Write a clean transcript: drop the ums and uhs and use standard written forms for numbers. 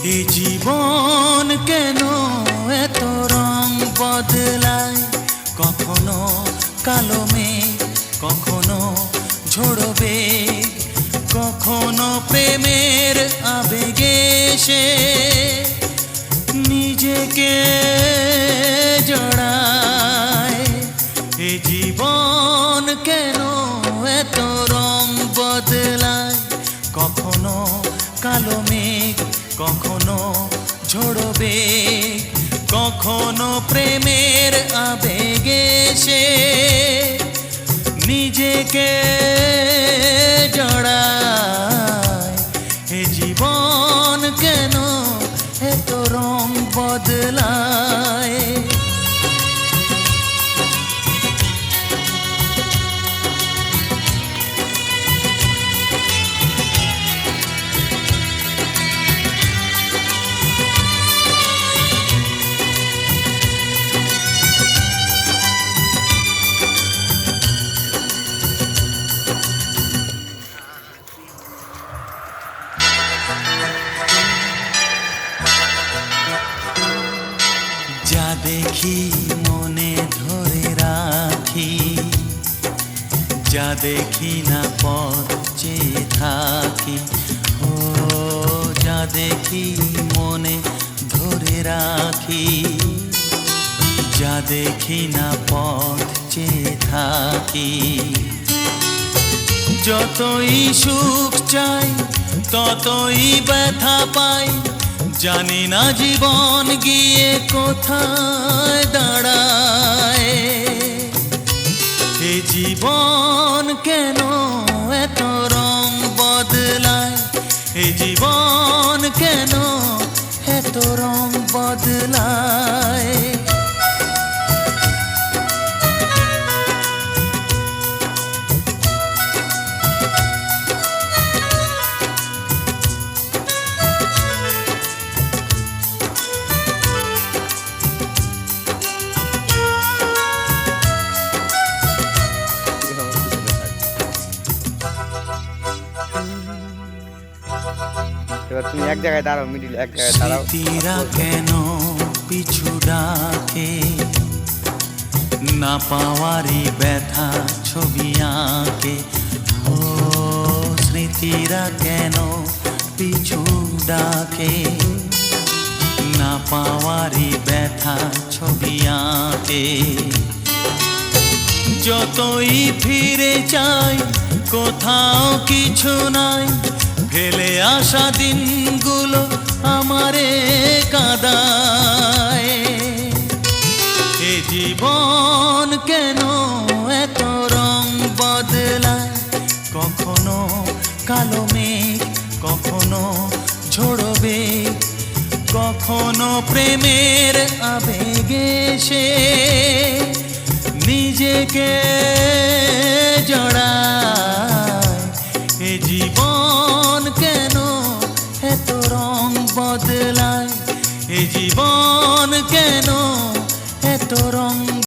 এ জীবন কেন এত রং বদলায়, কখনো কালো মেঘ, কখনো ঝোড়ো বেগ, কখনো প্রেমের আবেগে সে নিজেকে জড়ায়। এ জীবন কেন এত রং বদলায়, কখনো কালো মেঘ, কখনো ঝোড়ো বেগ, কখনো প্রেমের আবেগে সে নিজেকে জড়ায়। এ জীবন কেন এত রং বদলায়। যা দেখি মনে ধরে রাখি, যা দেখি না পথ চেয়ে থাকি। ও যা দেখি মনে ধরে রাখি, যা দেখি না পথ চেয়ে থাকি। যতই সুখ চাই ততই ব্যথা পাই, জানি না জীবন গিয়ে কোথায় দাঁড়ায়। এ জীবন কেন এত রং বদলায়, এ জীবন কেন এত রং বদলায়। এবার তুমি এক জায়গায় দাঁড়াও, মিডিল এক জায়গায় দাঁড়াও। স্মৃতিরা কেন পিছু ডাকে, না পাওয়ারই ব্যথা ছবি আঁকে। ও স্মৃতিরা কেন পিছু ডাকে, না পাওয়ারই ব্যথা ছবি আঁকে। যতই ফিরে চাই কোথাও কিছু নাই, ফেলে আসা দিনগুলো আমারে কাঁদায়। এ জীবন কেন এত রং বদলায়, কখনো কালো মেঘ, কখনো ঝোড়ো বেগ, কখনো প্রেমের আবেগে সে নিজেকে জড়ায়। এ জীবন কেন এত রং বদলায়, এ জীবন কেন এত রং